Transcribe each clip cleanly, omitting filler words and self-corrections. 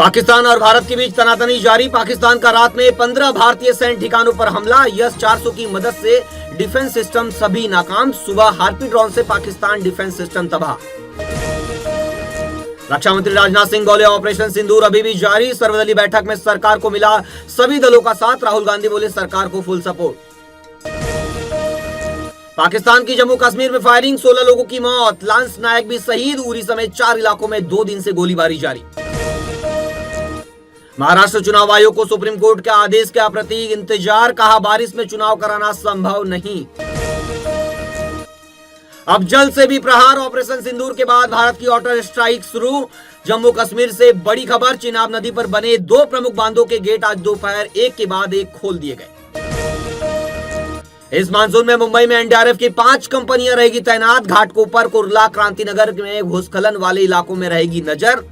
पाकिस्तान और भारत के बीच तनातनी जारी। पाकिस्तान का रात में 15 भारतीय सैन्य ठिकानों पर हमला। यस 400 की मदद से डिफेंस सिस्टम सभी नाकाम। सुबह हार्पी ड्रोन से पाकिस्तान डिफेंस सिस्टम तबाह। रक्षा मंत्री राजनाथ सिंह बोले ऑपरेशन सिंदूर अभी भी जारी। सर्वदलीय बैठक में सरकार को मिला सभी दलों का साथ। राहुल गांधी बोले सरकार को फुल सपोर्ट। पाकिस्तान की जम्मू कश्मीर में फायरिंग, 16 लोगों की मौत। लांस नायक भी शहीद। उरी समेत 4 इलाकों में 2 दिन से गोलीबारी जारी। महाराष्ट्र चुनाव आयोग को सुप्रीम कोर्ट के आदेश का प्रतीक इंतजार। कहा बारिश में चुनाव कराना संभव नहीं। अब जल्द से भी प्रहार। ऑपरेशन सिंदूर के बाद भारत की वाटर स्ट्राइक शुरू। जम्मू कश्मीर से बड़ी खबर। चिनाब नदी पर बने 2 प्रमुख बांधों के गेट आज दोपहर एक के बाद एक खोल दिए गए। इस मानसून में मुंबई में एनडीआरएफ की 5 कंपनियां रहेगी तैनात। घाटकोपर, कुर्ला, क्रांतिनगर में भूस्खलन वाले इलाकों में रहेगी नजर।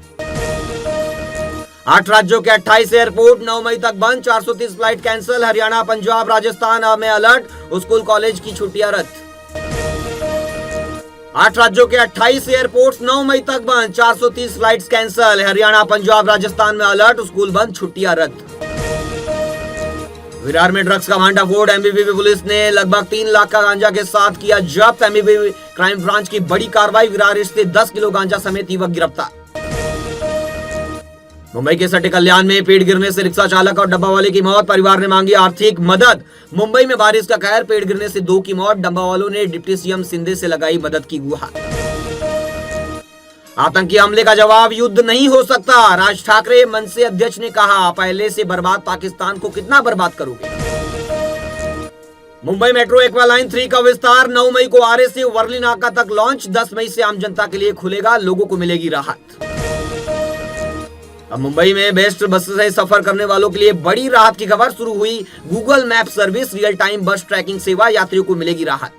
8 राज्यों के 28 एयरपोर्ट 9 मई तक बंद। 430 फ्लाइट कैंसिल। हरियाणा, पंजाब, राजस्थान में अलर्ट। स्कूल कॉलेज की छुट्टियां रद्द। 8 राज्यों के 28 एयरपोर्ट्स 9 मई तक बंद। 430 फ्लाइट्स कैंसिल। हरियाणा, पंजाब, राजस्थान में अलर्ट। स्कूल बंद, छुट्टियां रद्द। विरार में ड्रग्स का भांडाफोड़। एमबीबी पुलिस ने लगभग 3 लाख का गांजा के साथ किया जब्त। एमबीबी क्राइम ब्रांच की बड़ी कार्रवाई। विरार से 10 किलो गांजा समेत युवक गिरफ्तार। मुंबई के सटे कल्याण में पेड़ गिरने से रिक्शा चालक और डब्बा वाले की मौत। परिवार ने मांगी आर्थिक मदद। मुंबई में बारिश का कहर। पेड़ गिरने से 2 की मौत। डब्बा वालों ने डिप्टी सीएम शिंदे से लगाई मदद की गुहार। आतंकी हमले का जवाब युद्ध नहीं हो सकता। राज ठाकरे मनसे अध्यक्ष ने कहा पहले से बर्बाद पाकिस्तान को कितना बर्बाद करोगे। मुंबई मेट्रो एक्वालाइन 3 का विस्तार। 9 मई को आरए से वर्ली नाका तक लॉन्च। 10 मई से आम जनता के लिए खुलेगा। लोगों को मिलेगी राहत। अब मुंबई में बेस्ट बस से सफर करने वालों के लिए बड़ी राहत की खबर। शुरू हुई Google map service. Real time बस ट्रैकिंग सेवा। यात्रियों को मिलेगी राहत।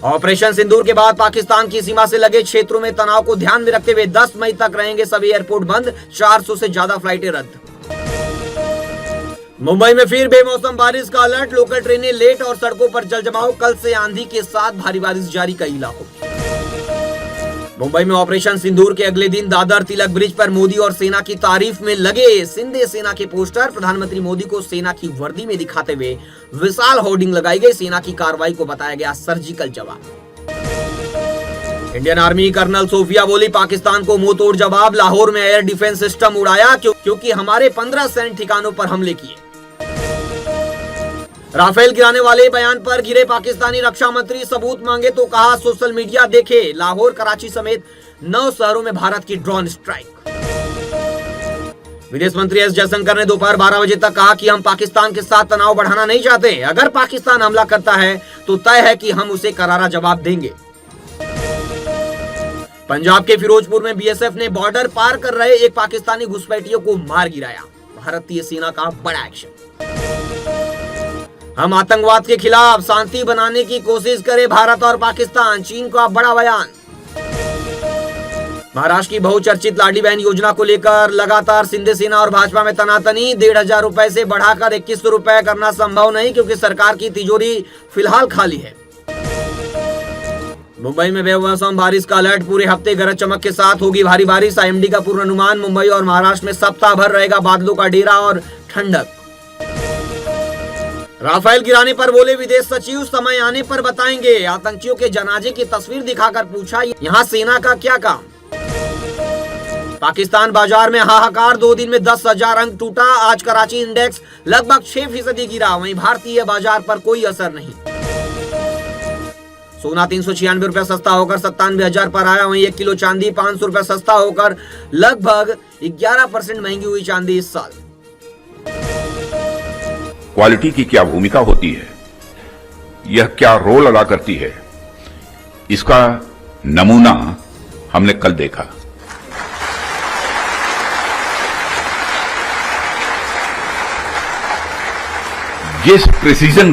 ऑपरेशन सिंदूर के बाद पाकिस्तान की सीमा से लगे क्षेत्रों में तनाव को ध्यान में रखते हुए 10 मई तक रहेंगे सभी एयरपोर्ट बंद। 400 से ज्यादा फ्लाइटें रद्द। मुंबई में फिर बेमौसम बारिश का अलर्ट। लोकल ट्रेनें लेट और सड़कों पर जलजमाव। कल से आंधी के साथ भारी बारिश जारी कई इलाकों में। मुंबई में ऑपरेशन सिंदूर के अगले दिन दादर तिलक ब्रिज पर मोदी और सेना की तारीफ में लगे शिंदे सेना के पोस्टर। प्रधानमंत्री मोदी को सेना की वर्दी में दिखाते हुए विशाल होर्डिंग लगाई गई। सेना की कार्रवाई को बताया गया सर्जिकल जवाब। इंडियन आर्मी कर्नल सोफिया बोली पाकिस्तान को मुंह तोड़ जवाब। लाहौर में एयर डिफेंस सिस्टम उड़ाया क्योंकि हमारे 15 सैन्य ठिकानों पर हमले किए। राफेल गिराने वाले बयान पर घिरे पाकिस्तानी रक्षा मंत्री। सबूत मांगे तो कहा सोशल मीडिया देखे। लाहौर, कराची समेत 9 शहरों में भारत की ड्रोन स्ट्राइक। विदेश मंत्री एस जयशंकर ने दोपहर 12 बजे तक कहा कि हम पाकिस्तान के साथ तनाव बढ़ाना नहीं चाहते। अगर पाकिस्तान हमला करता है तो तय है कि हम उसे करारा जवाब देंगे। पंजाब के फिरोजपुर में बीएसएफ ने बॉर्डर पार कर रहे एक पाकिस्तानी घुसपैठियों को मार गिराया। भारतीय सेना का बड़ा एक्शन। हम आतंकवाद के खिलाफ शांति बनाने की कोशिश करें भारत और पाकिस्तान। चीन का बड़ा बयान। महाराष्ट्र की बहुचर्चित लाडली बहन योजना को लेकर लगातार शिंदे सेना और भाजपा में तनातनी। 1,500 रुपए से बढ़ाकर 2,100 रुपए करना संभव नहीं क्योंकि सरकार की तिजोरी फिलहाल खाली है। मुंबई में बेमौसम बारिश का अलर्ट। पूरे हफ्ते गरज चमक के साथ होगी भारी बारिश। आईएमडी का पूर्वानुमान। मुंबई और महाराष्ट्र में सप्ताह भर रहेगा बादलों का डेरा और ठंडक। राफेल गिराने पर बोले विदेश सचिव समय आने पर बताएंगे। आतंकियों के जनाजे की तस्वीर दिखाकर पूछा यहां सेना का क्या काम। पाकिस्तान बाजार में हाहाकार। 2 दिन में 10,000 अंक टूटा। आज कराची इंडेक्स लगभग 6% गिरा। वहीं भारतीय बाजार पर कोई असर नहीं। सोना 396 रुपए सस्ता होकर 97,000 पर आया। वहीं 1 किलो चांदी 500 रुपए सस्ता होकर लगभग 11% महंगी हुई चांदी इस साल। क्वालिटी की क्या भूमिका होती है, यह क्या रोल अदा करती है, इसका नमूना हमने कल देखा। जिस प्रिसीजन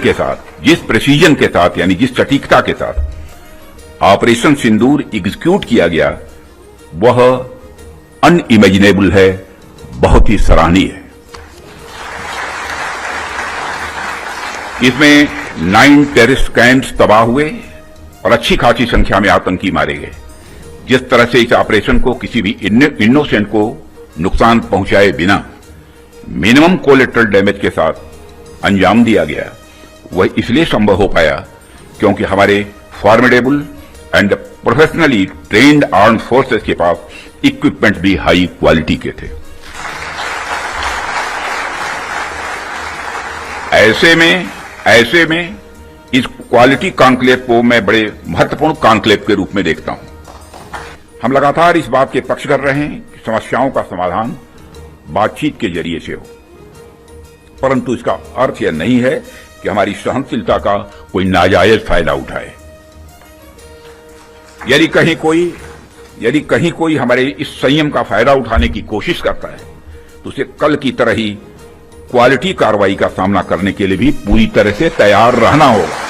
के साथ यानी जिस सटीकता के साथ ऑपरेशन सिंदूर एग्जीक्यूट किया गया वह अनइमेजिनेबल है, बहुत ही सराहनीय है। इसमें 9 टेररिस्ट कैंप्स तबाह हुए और अच्छी खासी संख्या में आतंकी मारे गए। जिस तरह से इस ऑपरेशन को किसी भी इनोसेंट को नुकसान पहुंचाए बिना मिनिमम कोलेटरल डैमेज के साथ अंजाम दिया गया, वह इसलिए संभव हो पाया क्योंकि हमारे formidable and professionally trained armed forces के पास इक्विपमेंट भी हाई क्वालिटी के थे। ऐसे में इस क्वालिटी कॉन्क्लेव को मैं बड़े महत्वपूर्ण कॉन्क्लेव के रूप में देखता हूं। हम लगातार इस बात के पक्ष कर रहे हैं कि समस्याओं का समाधान बातचीत के जरिए से हो, परंतु इसका अर्थ यह नहीं है कि हमारी सहनशीलता का कोई नाजायज फायदा उठाए। यदि कहीं कोई हमारे इस संयम का फायदा उठाने की कोशिश करता है तो उसे कल की तरह ही क्वालिटी कार्रवाई का सामना करने के लिए भी पूरी तरह से तैयार रहना होगा।